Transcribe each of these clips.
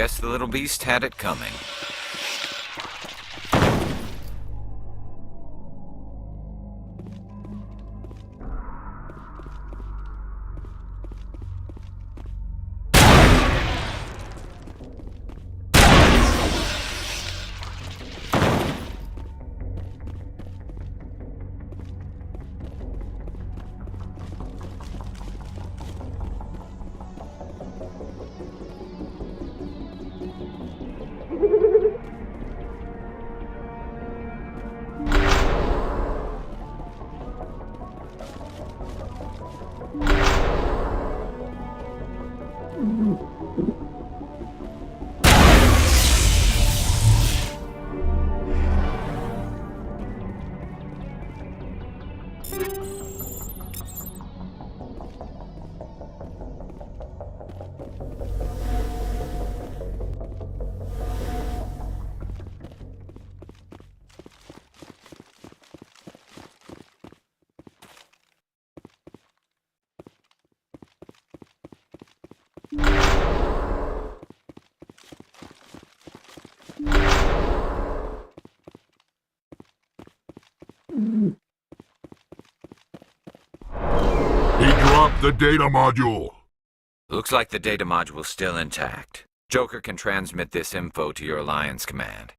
Guess the little beast had it coming. He dropped the data module. Looks like the data module's still intact. Joker can transmit this info to your Alliance command.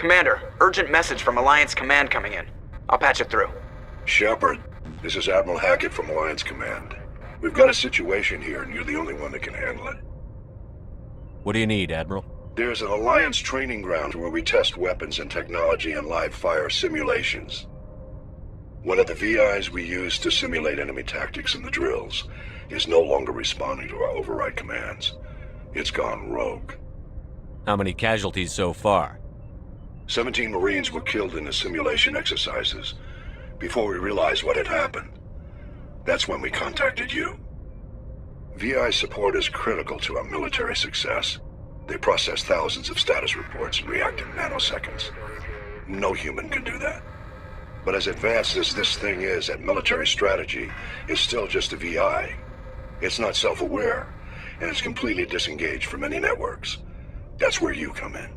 Commander, urgent message from Alliance Command coming in. I'll patch it through. Shepard, this is Admiral Hackett from Alliance Command. We've got a situation here, and you're the only one that can handle it. What do you need, Admiral? There's an Alliance training ground where we test weapons and technology in live-fire simulations. One of the VIs we use to simulate enemy tactics in the drills is no longer responding to our override commands. It's gone rogue. How many casualties so far? 17 Marines were killed in the simulation exercises before we realized what had happened. That's when we contacted you. VI support is critical to our military success. They process thousands of status reports and react in nanoseconds. No human can do that. But as advanced as this thing is at military strategy, it's still just a VI. It's not self-aware, and it's completely disengaged from any networks. That's where you come in.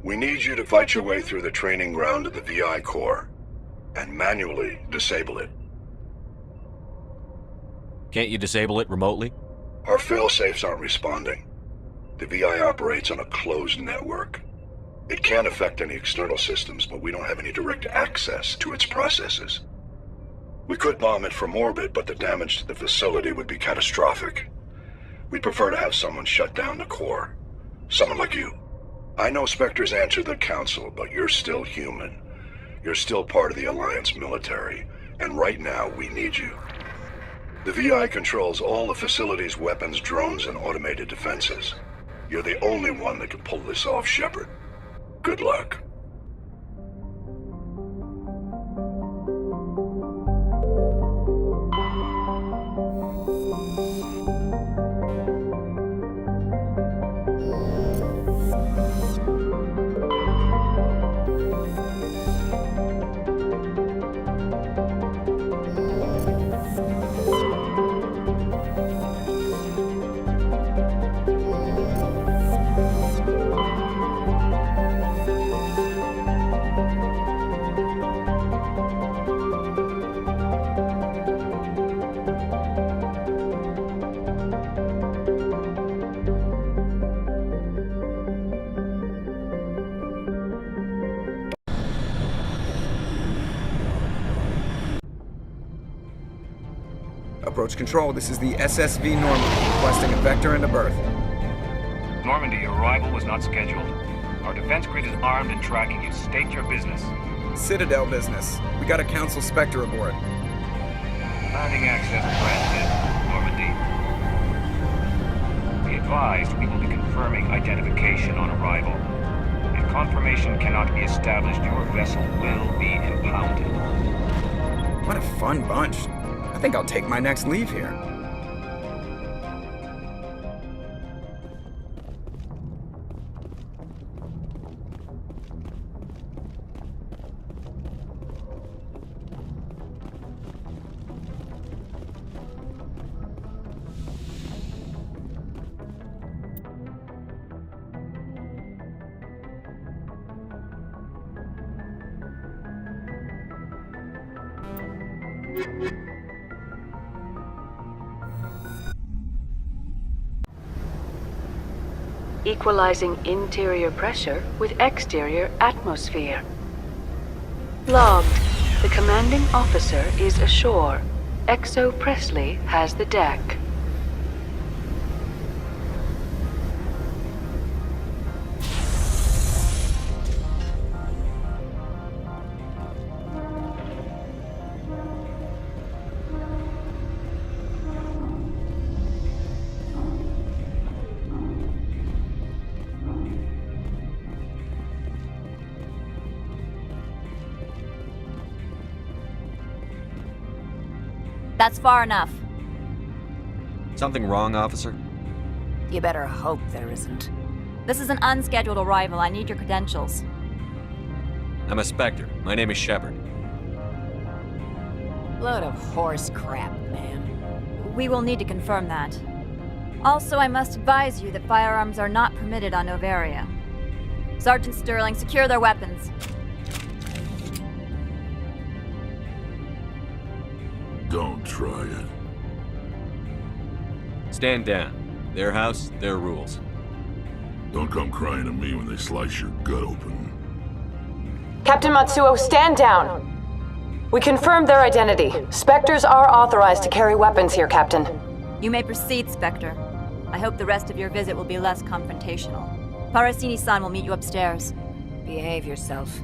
We need you to fight your way through the training ground of the VI core and manually disable it. Can't you disable it remotely? Our fail-safes aren't responding. The VI operates on a closed network. It can affect any external systems, but we don't have any direct access to its processes. We could bomb it from orbit, but the damage to the facility would be catastrophic. We'd prefer to have someone shut down the core. Someone like you. I know Spectres answer the Council, but you're still human. You're still part of the Alliance military, and right now we need you. The VI controls all the facility's weapons, drones, and automated defenses. You're the only one that can pull this off, Shepard. Good luck. Approach control, this is the SSV Normandy, requesting a vector and a berth. Normandy, your arrival was not scheduled. Our defense grid is armed and tracking you. State your business. Citadel business. We got a Council Spectre aboard. Landing access granted, Normandy. Be advised, we will be confirming identification on arrival. If confirmation cannot be established, your vessel will be impounded. What a fun bunch. I think I'll take my next leave here. equalizing interior pressure with exterior atmosphere. Logged. The commanding officer is ashore. Exo Presley has the deck. That's far enough. Something wrong, officer? You better hope there isn't. This is an unscheduled arrival. I need your credentials. I'm a Spectre. My name is Shepard. Load of horse crap, man. We will need to confirm that. Also, I must advise you that firearms are not permitted on Novaria. Sergeant Sterling, secure their weapons. Don't try it. Stand down. Their house, their rules. Don't come crying to me when they slice your gut open. Captain Matsuo, stand down! We confirmed their identity. Spectres are authorized to carry weapons here, Captain. You may proceed, Spectre. I hope the rest of your visit will be less confrontational. Parasini-san will meet you upstairs. Behave yourself.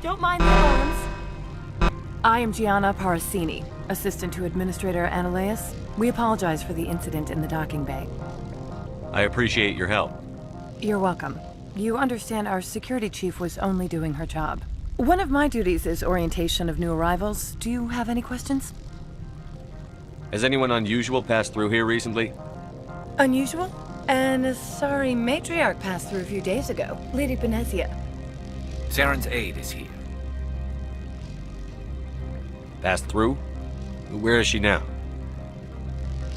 Don't mind the alarms. I am Gianna Parasini, assistant to Administrator Ananias. We apologize for the incident in the docking bay. I appreciate your help. You're welcome. You understand our security chief was only doing her job. One of my duties is orientation of new arrivals. Do you have any questions? Has anyone unusual passed through here recently? Unusual? And a sorry matriarch passed through a few days ago. Lady Benezia. Saren's aide is here. Passed through? Where is she now?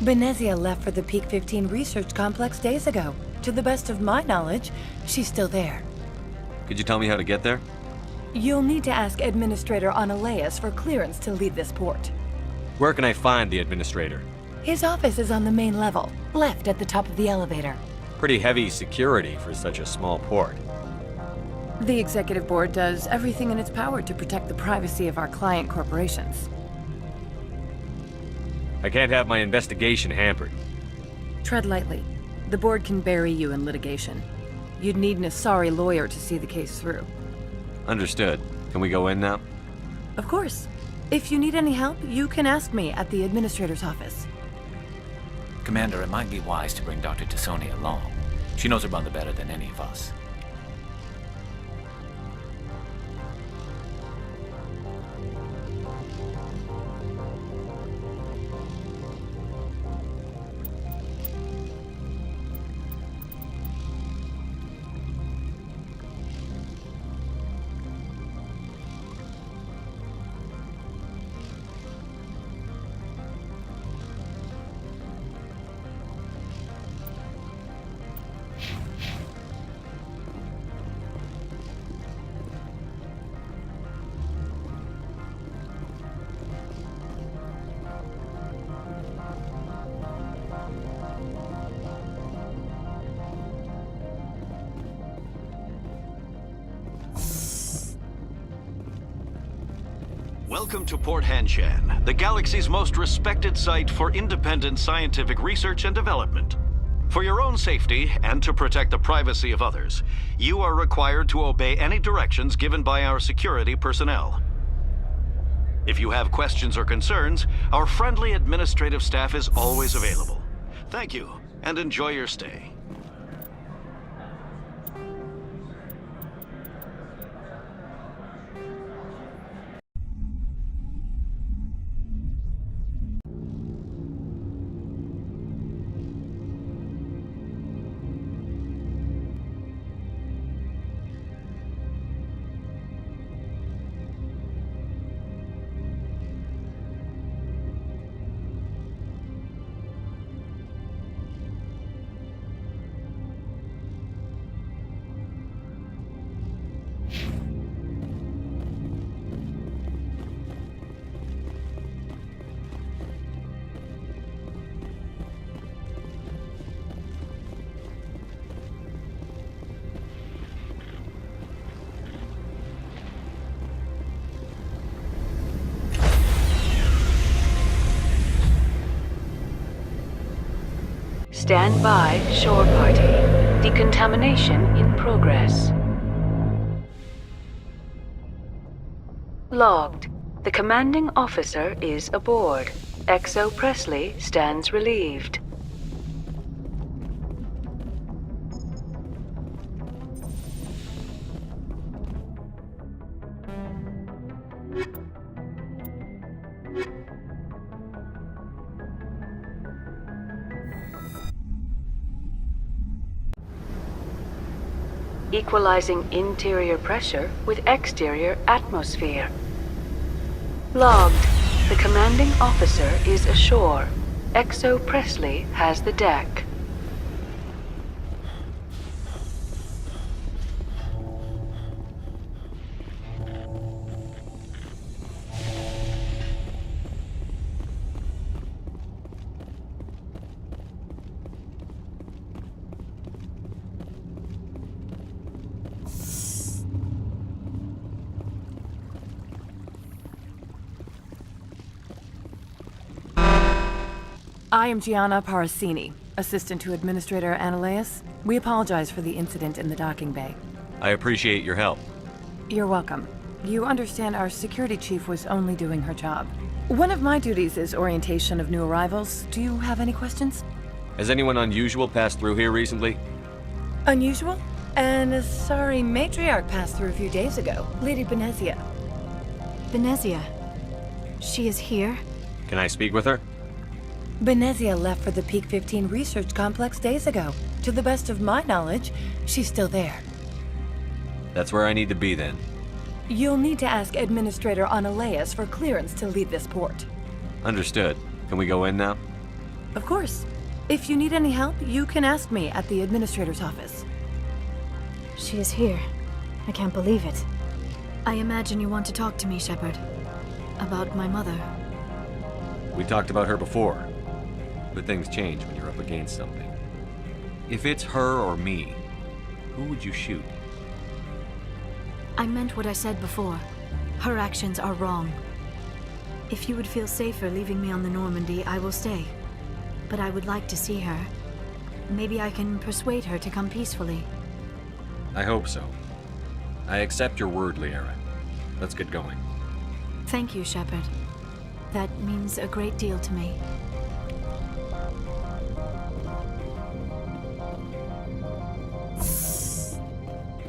Benezia left for the Peak 15 research complex days ago. To the best of my knowledge, she's still there. Could you tell me how to get there? You'll need to ask Administrator Ananias for clearance to leave this port. Where can I find the Administrator? His office is on the main level, left at the top of the elevator. Pretty heavy security for such a small port. The Executive Board does everything in its power to protect the privacy of our client corporations. I can't have my investigation hampered. Tread lightly. The Board can bury you in litigation. You'd need an Asari lawyer to see the case through. Understood. Can we go in now? Of course. If you need any help, you can ask me at the Administrator's office. Commander, it might be wise to bring Dr. Tassoni along. She knows her mother better than any of us. Welcome to Port Hanshan, the galaxy's most respected site for independent scientific research and development. For your own safety and to protect the privacy of others, you are required to obey any directions given by our security personnel. If you have questions or concerns, our friendly administrative staff is always available. Thank you, and enjoy your stay. Stand by, shore party. Decontamination in progress. Logged. The commanding officer is aboard. XO Presley stands relieved. Equalizing interior pressure with exterior atmosphere. Logged. The commanding officer is ashore. XO Presley has the deck. I am Gianna Parasini, assistant to Administrator Analeas. We apologize for the incident in the docking bay. I appreciate your help. You're welcome. You understand our security chief was only doing her job. One of my duties is orientation of new arrivals. Do you have any questions? Has anyone unusual passed through here recently? Unusual? And a sorry matriarch passed through a few days ago. Lady Benezia. Benezia. She is here? Can I speak with her? Benezia left for the Peak 15 research complex days ago. To the best of my knowledge, she's still there. That's where I need to be then. You'll need to ask Administrator Analeas for clearance to leave this port. Understood. Can we go in now? Of course. If you need any help, you can ask me at the Administrator's office. She is here. I can't believe it. I imagine you want to talk to me, Shepard. About my mother. We talked about her before. But things change when you're up against something. If it's her or me, who would you shoot? I meant what I said before. Her actions are wrong. If you would feel safer leaving me on the Normandy, I will stay. But I would like to see her. Maybe I can persuade her to come peacefully. I hope so. I accept your word, Liara. Let's get going. Thank you, Shepard. That means a great deal to me.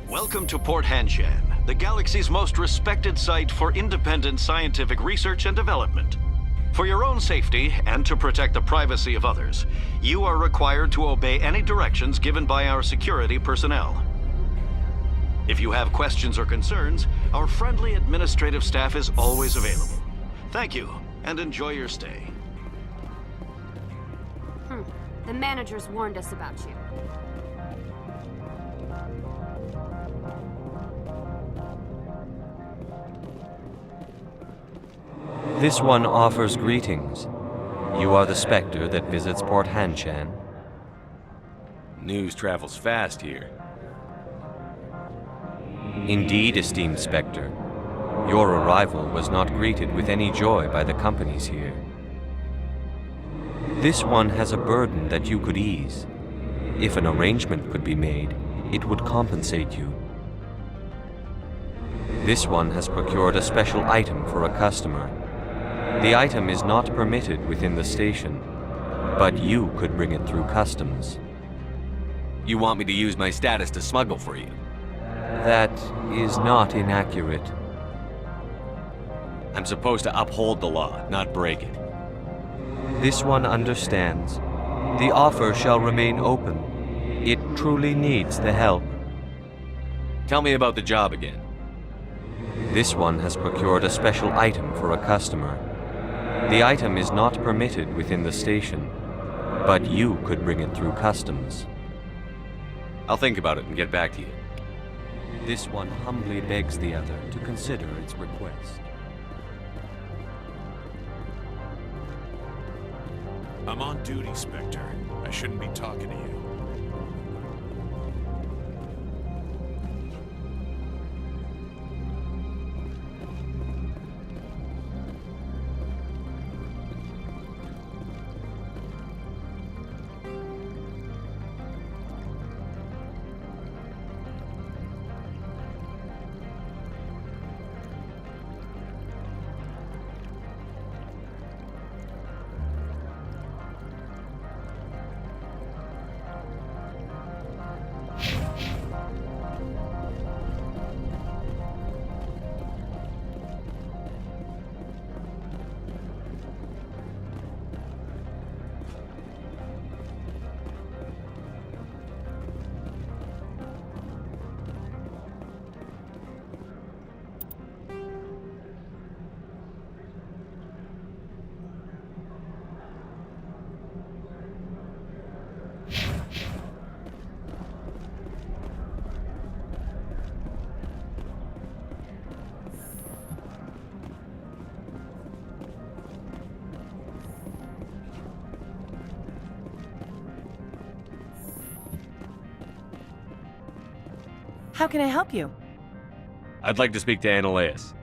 Welcome to Port Hanshan, the galaxy's most respected site for independent scientific research and development. For your own safety and to protect the privacy of others, you are required to obey any directions given by our security personnel. If you have questions or concerns, our friendly administrative staff is always available. Thank you, and enjoy your stay. The managers warned us about you. This one offers greetings. You are the Spectre that visits Port Hanshan. News travels fast here. Indeed, esteemed Spectre. Your arrival was not greeted with any joy by the companies here. This one has a burden that you could ease. If an arrangement could be made, it would compensate you. This one has procured a special item for a customer. The item is not permitted within the station, but you could bring it through customs. You want me to use my status to smuggle for you? That is not inaccurate. I'm supposed to uphold the law, not break it. This one understands. The offer shall remain open. It truly needs the help. Tell me about the job again. This one has procured a special item for a customer. The item is not permitted within the station, but you could bring it through customs. I'll think about it and get back to you. This one humbly begs the other to consider its request. I'm on duty, Spectre. I shouldn't be talking to you. How can I help you? I'd like to speak to Ananias.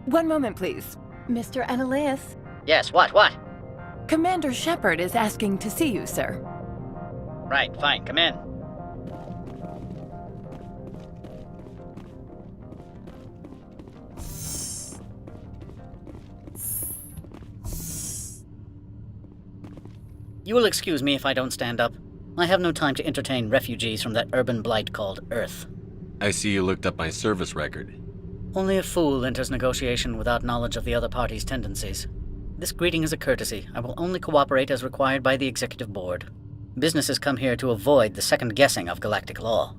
One moment, please. Mr. Ananias? Yes, what? Commander Shepard is asking to see you, sir. Right, fine, come in. You will excuse me if I don't stand up. I have no time to entertain refugees from that urban blight called Earth. I see you looked up my service record. Only a fool enters negotiation without knowledge of the other party's tendencies. This greeting is a courtesy. I will only cooperate as required by the Executive Board. Businesses come here to avoid the second guessing of galactic law.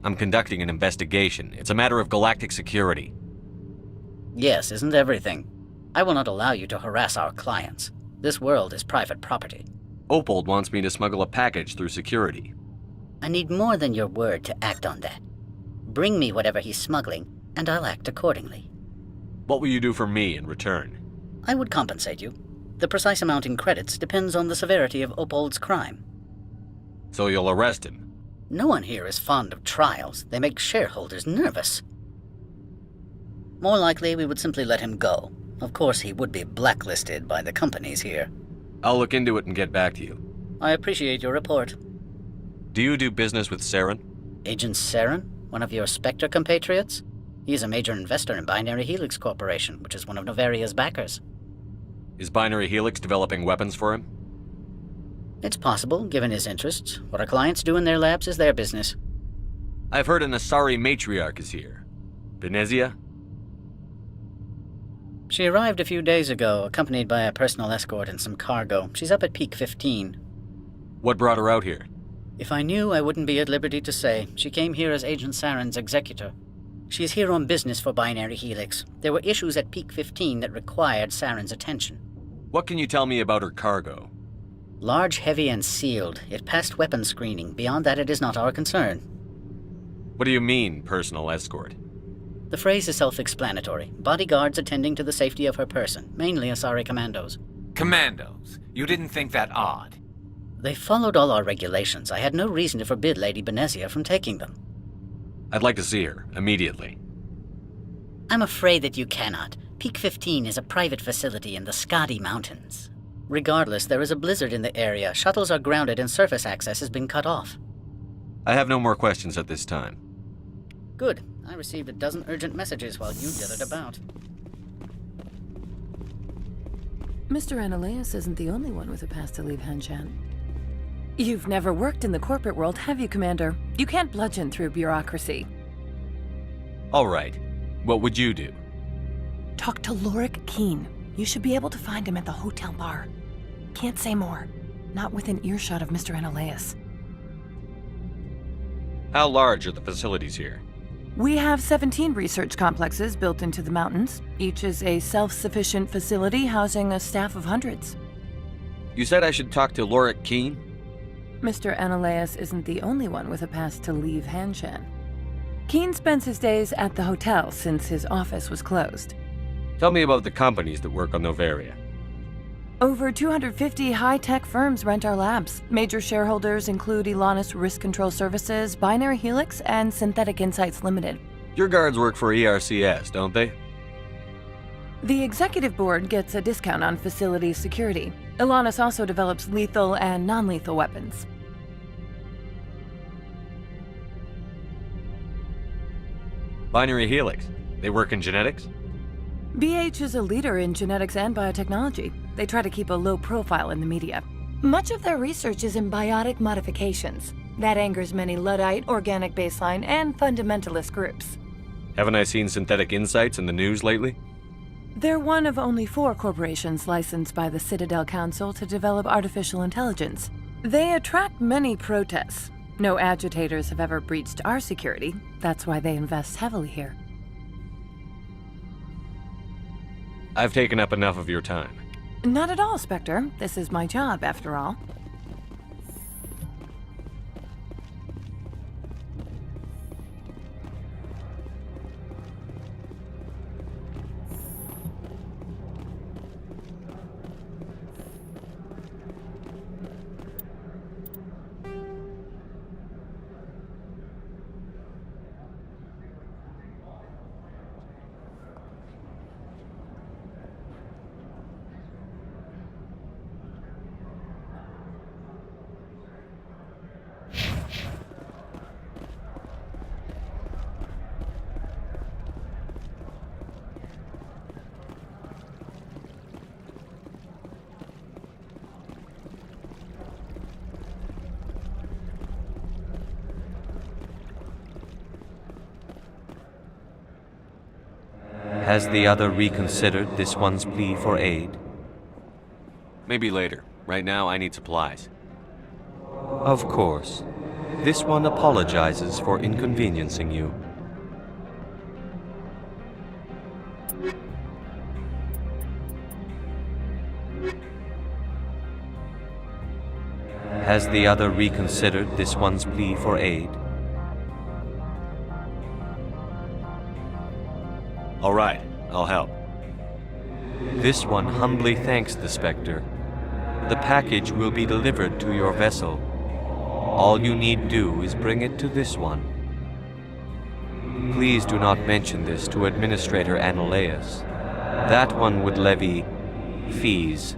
I'm conducting an investigation. It's a matter of galactic security. Yes, isn't everything? I will not allow you to harass our clients. This world is private property. Opold wants me to smuggle a package through security. I need more than your word to act on that. Bring me whatever he's smuggling, and I'll act accordingly. What will you do for me in return? I would compensate you. The precise amount in credits depends on the severity of Opold's crime. So you'll arrest him? No one here is fond of trials. They make shareholders nervous. More likely, we would simply let him go. Of course, he would be blacklisted by the companies here. I'll look into it and get back to you. I appreciate your report. Do you do business with Saren? Agent Saren? One of your Spectre compatriots? He is a major investor in Binary Helix Corporation, which is one of Novaria's backers. Is Binary Helix developing weapons for him? It's possible, given his interests. What our clients do in their labs is their business. I've heard an Asari matriarch is here. Benezia? She arrived a few days ago, accompanied by a personal escort and some cargo. She's up at Peak 15. What brought her out here? If I knew, I wouldn't be at liberty to say. She came here as Agent Saren's executor. She is here on business for Binary Helix. There were issues at Peak 15 that required Saren's attention. What can you tell me about her cargo? Large, heavy, and sealed. It passed weapons screening. Beyond that, it is not our concern. What do you mean, personal escort? The phrase is self-explanatory. Bodyguards attending to the safety of her person, mainly Asari commandos. Commandos? You didn't think that odd? They followed all our regulations. I had no reason to forbid Lady Benezia from taking them. I'd like to see her, immediately. I'm afraid that you cannot. Peak 15 is a private facility in the Skadi Mountains. Regardless, there is a blizzard in the area. Shuttles are grounded and surface access has been cut off. I have no more questions at this time. Good. I received a dozen urgent messages while you dithered about. Mr. Ananias isn't the only one with a pass to leave Hanshan. You've never worked in the corporate world, have you, Commander? You can't bludgeon through bureaucracy. All right. What would you do? Talk to Lorik Keen. You should be able to find him at the hotel bar. Can't say more. Not within earshot of Mr. Ananias. How large are the facilities here? We have 17 research complexes built into the mountains. Each is a self-sufficient facility housing a staff of hundreds. You said I should talk to Lorik Keen? Mr. Ananias isn't the only one with a pass to leave Hanshan. Keen spends his days at the hotel since his office was closed. Tell me about the companies that work on Novaria. Over 250 high-tech firms rent our labs. Major shareholders include Elanus Risk Control Services, Binary Helix, and Synthetic Insights Limited. Your guards work for ERCS, don't they? The Executive Board gets a discount on facility security. Elanus also develops lethal and non-lethal weapons. Binary Helix. They work in genetics? BH is a leader in genetics and biotechnology. They try to keep a low profile in the media. Much of their research is in biotic modifications. That angers many Luddite, organic baseline, and fundamentalist groups. Haven't I seen Synthetic Insights in the news lately? They're one of only 4 corporations licensed by the Citadel Council to develop artificial intelligence. They attract many protests. No agitators have ever breached our security. That's why they invest heavily here. I've taken up enough of your time. Not at all, Spectre. This is my job, after all. Has the other reconsidered this one's plea for aid? Maybe later. Right now, I need supplies. Of course. This one apologizes for inconveniencing you. Has the other reconsidered this one's plea for aid? All right, I'll help. This one humbly thanks the Spectre. The package will be delivered to your vessel. All you need do is bring it to this one. Please do not mention this to Administrator Annaleus. That one would levy fees.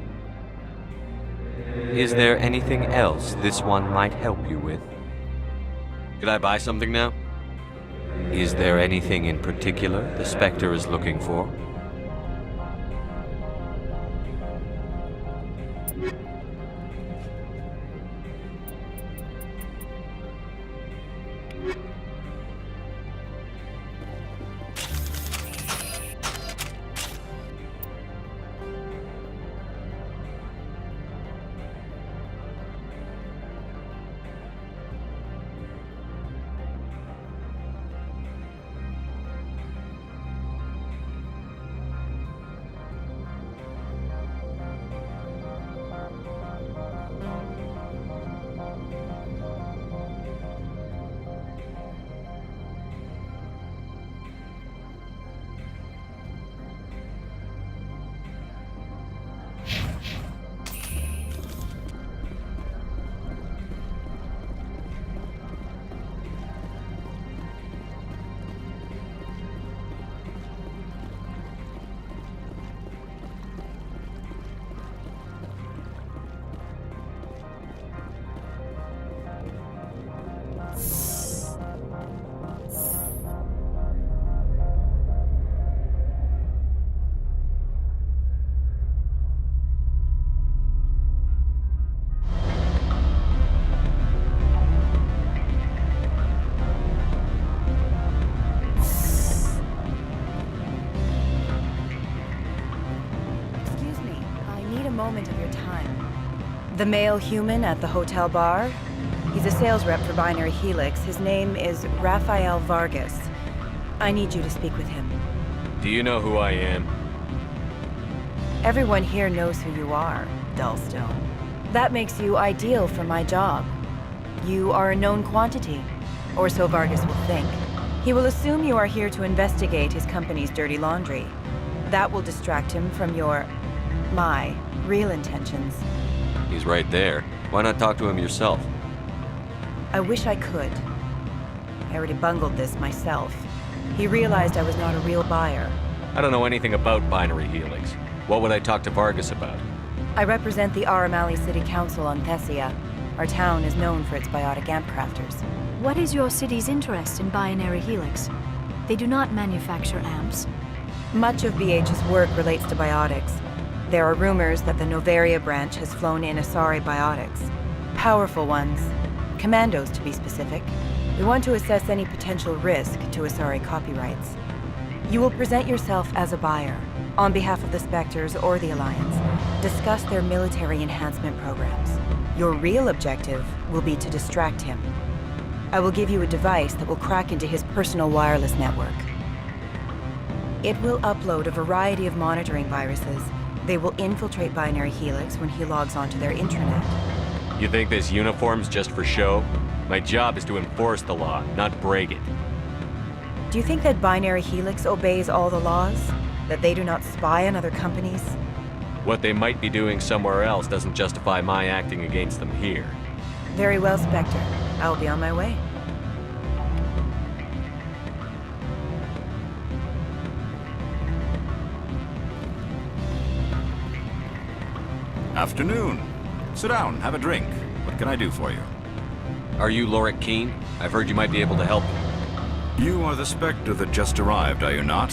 Is there anything else this one might help you with? Could I buy something now? Is there anything in particular the Spectre is looking for? Moment of your time. The male human at the hotel bar? He's a sales rep for Binary Helix. His name is Rafael Vargas. I need you to speak with him. Do you know who I am? Everyone here knows who you are, Dullstone. That makes you ideal for my job. You are a known quantity, or so Vargas will think. He will assume you are here to investigate his company's dirty laundry. That will distract him from my real intentions. He's right there. Why not talk to him yourself? I wish I could. I already bungled this myself. He realized I was not a real buyer. I don't know anything about Binary Helix. What would I talk to Vargas about? I represent the Aramali City Council on Thessia. Our town is known for its biotic amp crafters. What is your city's interest in Binary Helix? They do not manufacture amps. Much of BH's work relates to biotics. There are rumors that the Novaria branch has flown in Asari biotics. Powerful ones. Commandos, to be specific. We want to assess any potential risk to Asari copyrights. You will present yourself as a buyer, on behalf of the Spectres or the Alliance. Discuss their military enhancement programs. Your real objective will be to distract him. I will give you a device that will crack into his personal wireless network. It will upload a variety of monitoring viruses. They will infiltrate Binary Helix when he logs onto their intranet. You think this uniform's just for show? My job is to enforce the law, not break it. Do you think that Binary Helix obeys all the laws? That they do not spy on other companies? What they might be doing somewhere else doesn't justify my acting against them here. Very well, Spectre. I'll be on my way. Afternoon. Sit down, have a drink. What can I do for you? Are you Lorik Keen? I've heard you might be able to help me. You are the Spectre that just arrived, are you not?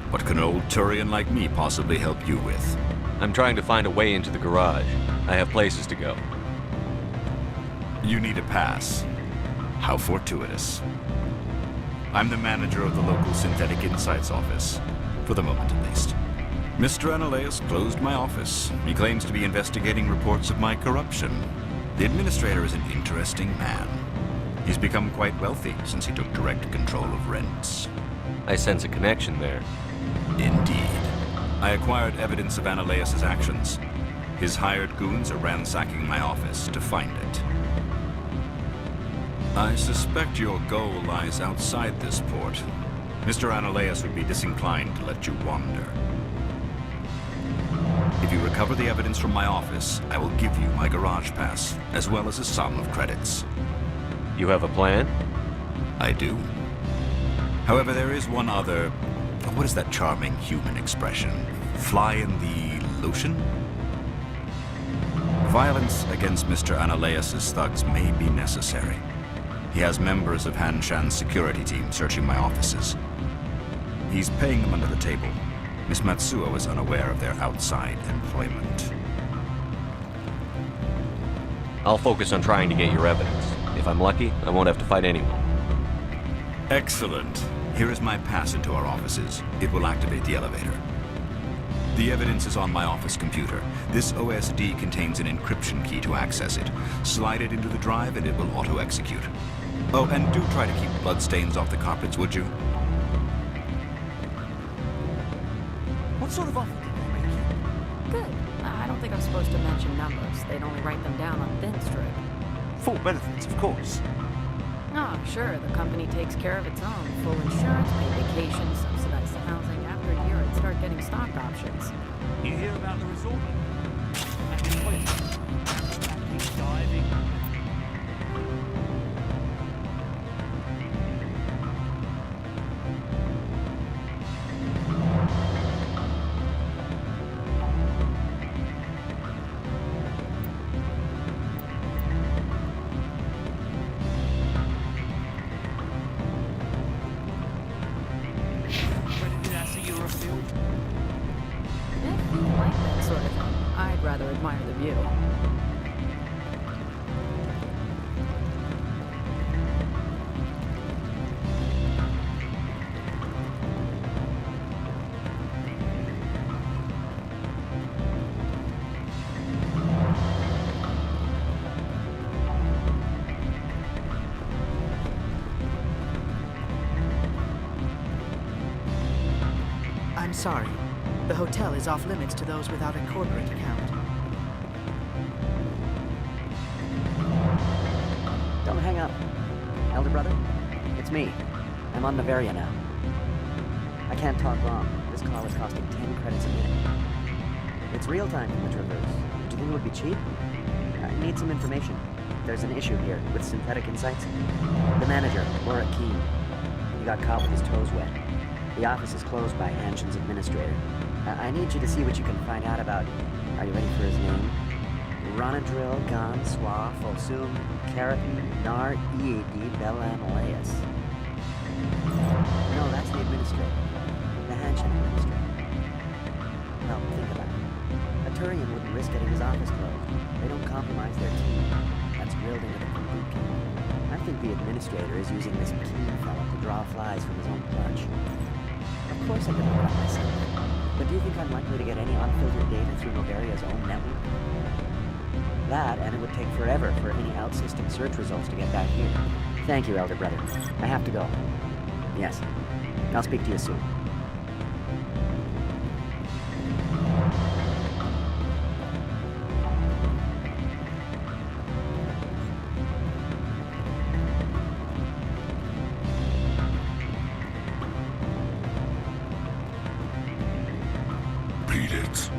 What can an old Turian like me possibly help you with? I'm trying to find a way into the garage. I have places to go. You need a pass. How fortuitous. I'm the manager of the local Synthetic Insights office. For the moment, at least. Mr. Ananias closed my office. He claims to be investigating reports of my corruption. The administrator is an interesting man. He's become quite wealthy since he took direct control of rents. I sense a connection there. Indeed. I acquired evidence of Ananias' actions. His hired goons are ransacking my office to find it. I suspect your goal lies outside this port. Mr. Ananias would be disinclined to let you wander. If you recover the evidence from my office, I will give you my garage pass, as well as a sum of credits. You have a plan? I do. However, there is one other... What is that charming human expression? Fly in the lotion? Violence against Mr. Ananias' thugs may be necessary. He has members of Han Shan's security team searching my offices. He's paying them under the table. Miss Matsuo is unaware of their outside employment. I'll focus on trying to get your evidence. If I'm lucky, I won't have to fight anyone. Excellent. Here is my pass into our offices. It will activate the elevator. The evidence is on my office computer. This OSD contains an encryption key to access it. Slide it into the drive and it will auto-execute. Oh, and do try to keep bloodstains off the carpets, would you? What sort of offer did they make you? Good. I don't think I'm supposed to mention numbers. They'd only write them down on thin strip. Full benefits, of course. Oh, sure. The company takes care of its own. Full insurance, pay vacation, subsidized housing. After a year, I'd start getting stock options. You hear about the resort? And the place. Acrobatic diving. If you like that sort of thing, I'd rather admire the view. I'm sorry. The hotel is off limits to those without a corporate account. Don't hang up. Elder brother, it's me. I'm on Noveria now. I can't talk long. This call is costing 10 credits a minute. It's real time from the Traverse. Do you think it would be cheap? I need some information. There's an issue here with synthetic insights. The manager, Laura Keene, he got caught with his toes wet. The office is closed by Hanshin's administrator. I need you to see what you can find out about... Are you ready for his name? Ronadril Gon Swa Folsum Keratin Nar Ead Belanaleus. No, that's the administrator. The Hanshin administrator. Now, think about it. A Turian wouldn't risk getting his office closed. They don't compromise their team. That's drilled into the Kumbuki. I think the administrator is using this Keene fella to draw flies from his own clutch. Of course I could look it up myself. But do you think I'm likely to get any unfiltered data through Novaria's own network? That, and it would take forever for any out-system search results to get back here. Thank you, Elder Brother. I have to go. Yes. I'll speak to you soon. Beat it.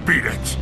Beat it!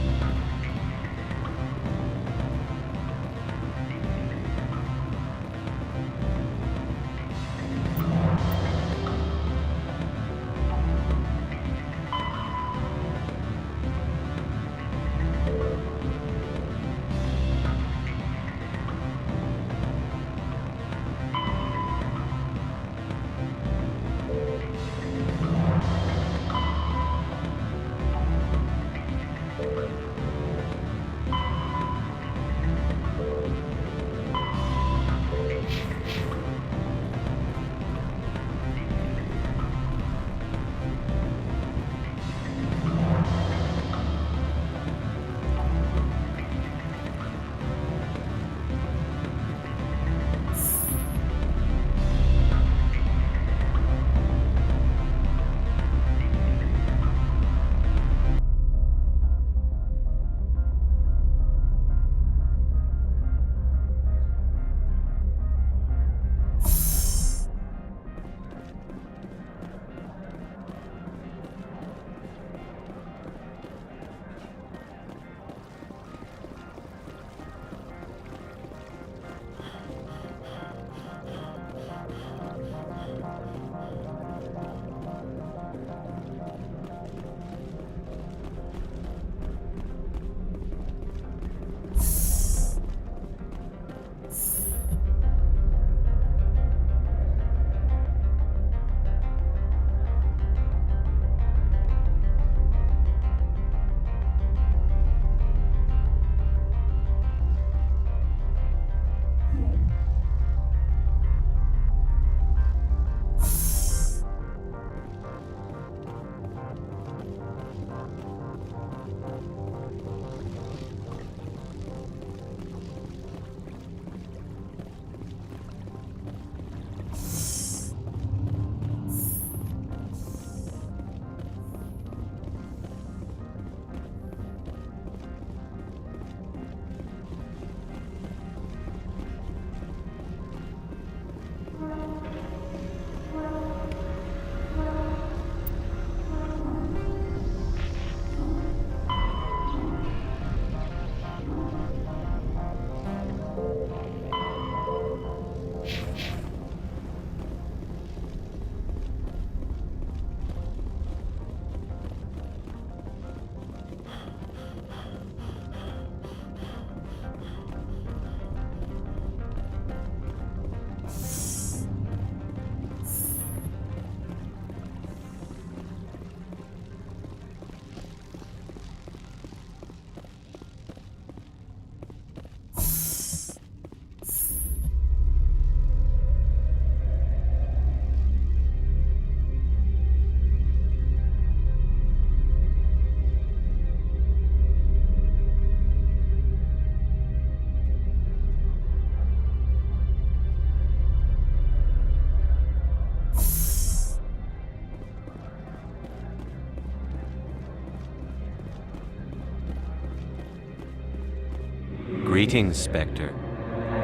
Greetings, Spectre.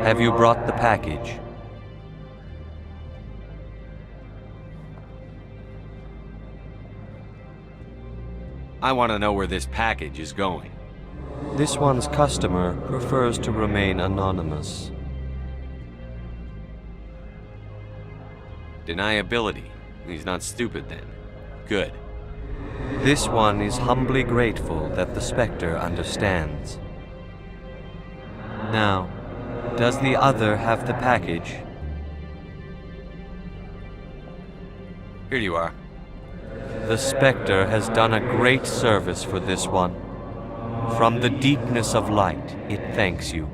Have you brought the package? I want to know where this package is going. This one's customer prefers to remain anonymous. Deniability. He's not stupid then. Good. This one is humbly grateful that the Spectre understands. Now, does the other have the package? Here you are. The Spectre has done a great service for this one. From the deepness of light, it thanks you.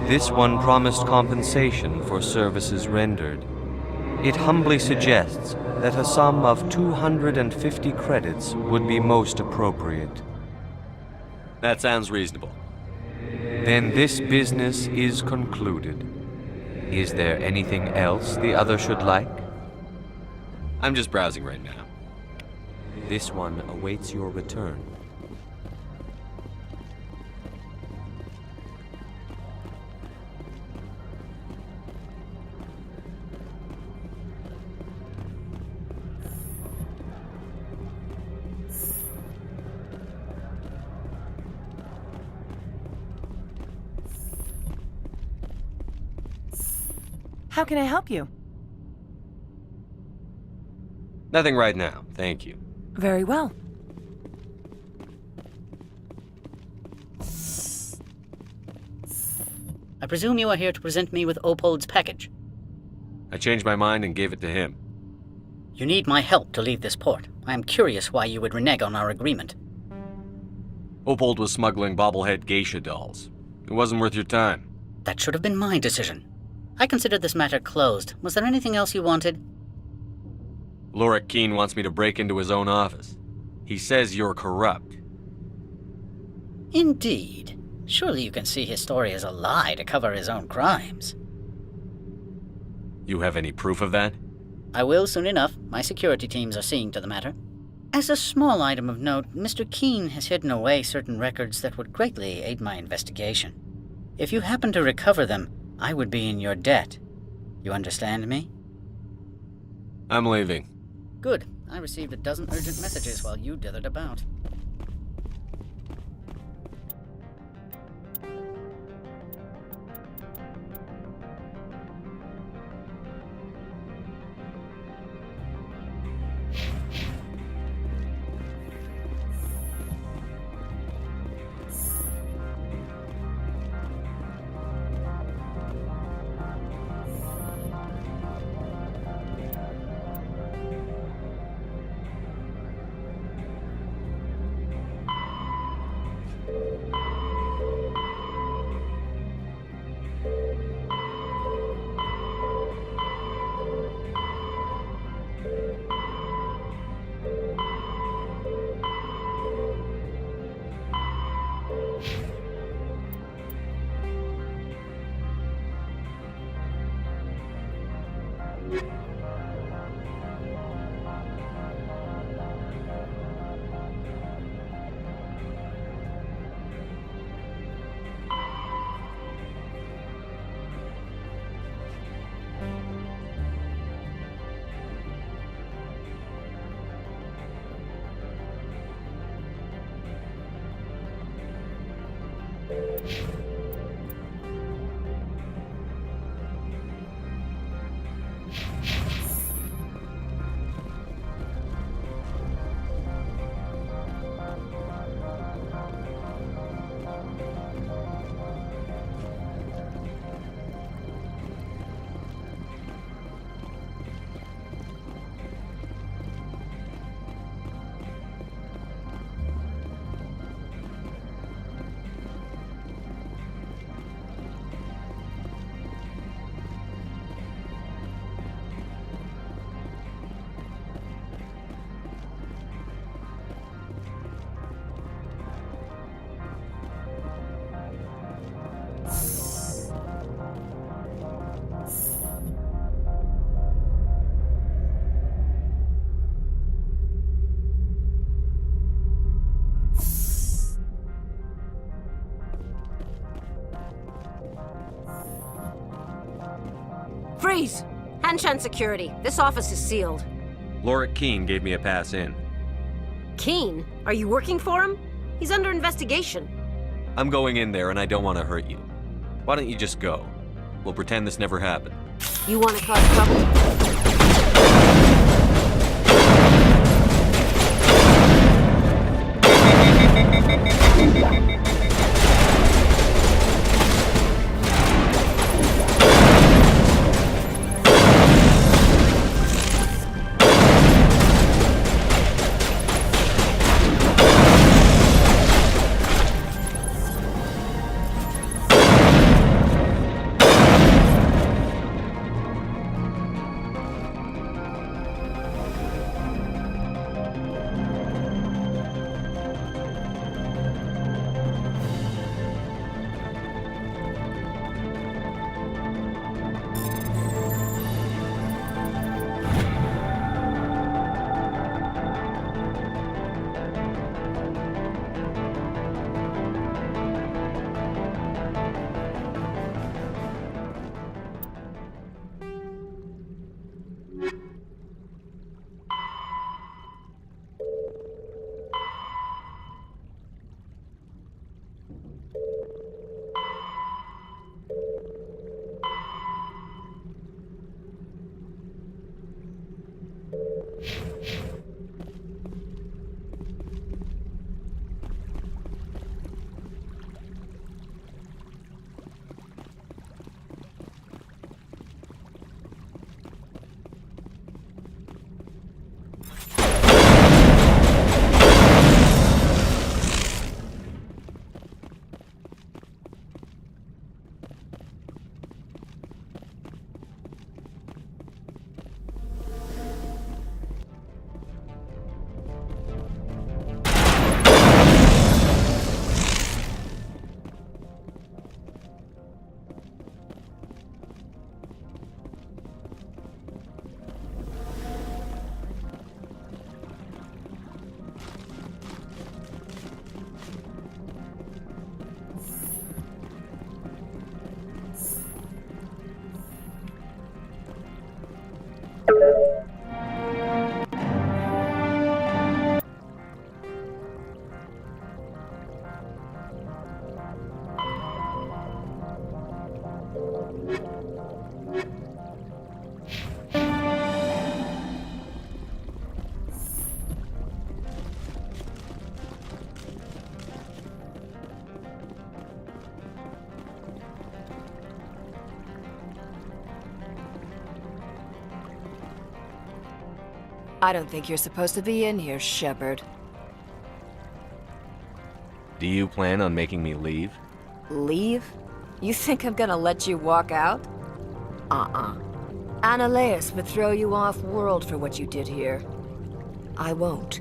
This one promised compensation for services rendered. It humbly suggests that a sum of 250 credits would be most appropriate. That sounds reasonable. Then this business is concluded. Is there anything else the other should like? I'm just browsing right now. This one awaits your return. How can I help you? Nothing right now, thank you. Very well. I presume you are here to present me with Opold's package. I changed my mind and gave it to him. You need my help to leave this port. I am curious why you would renege on our agreement. Opold was smuggling bobblehead geisha dolls. It wasn't worth your time. That should have been my decision. I considered this matter closed. Was there anything else you wanted? Lorik Keen wants me to break into his own office. He says you're corrupt. Indeed. Surely you can see his story as a lie to cover his own crimes. You have any proof of that? I will soon enough. My security teams are seeing to the matter. As a small item of note, Mr. Keen has hidden away certain records that would greatly aid my investigation. If you happen to recover them, I would be in your debt. You understand me? I'm leaving. Good. I received a dozen urgent messages while you dithered about. Freeze! Hanshan security. This office is sealed. Lorik Keen gave me a pass in. Keen? Are you working for him? He's under investigation. I'm going in there and I don't want to hurt you. Why don't you just go? We'll pretend this never happened. You want to cause trouble? I don't think you're supposed to be in here, Shepard. Do you plan on making me leave? Leave? You think I'm gonna let you walk out? Annaleus would throw you off-world for what you did here. I won't.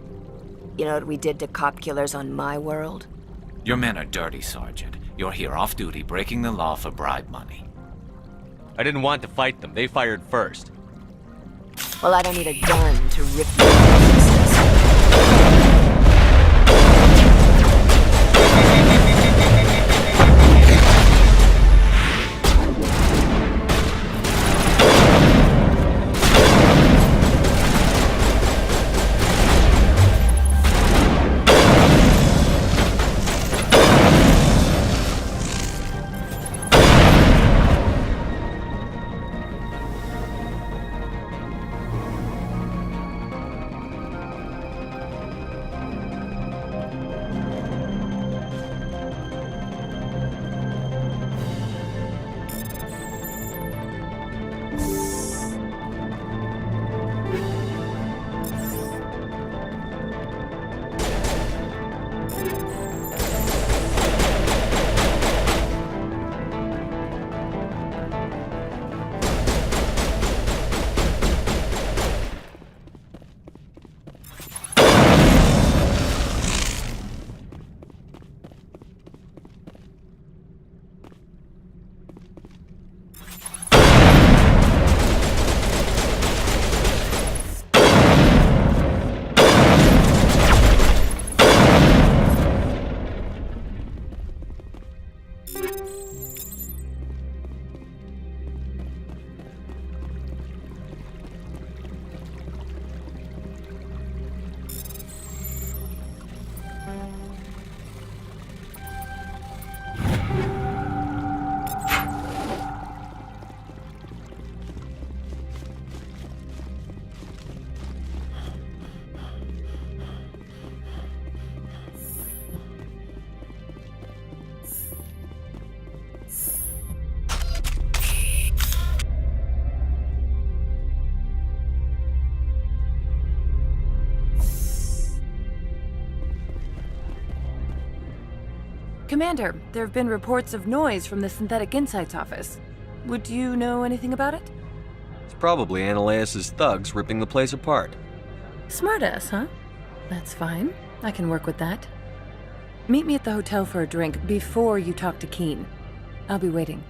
You know what we did to cop killers on my world? Your men are dirty, Sergeant. You're here off-duty, breaking the law for bribe money. I didn't want to fight them. They fired first. Well, I don't need a gun to rip you to pieces. Commander, there have been reports of noise from the Synthetic Insights office. Would you know anything about it? It's probably Annaleus' thugs ripping the place apart. Smartass, huh? That's fine. I can work with that. Meet me at the hotel for a drink before you talk to Keen. I'll be waiting.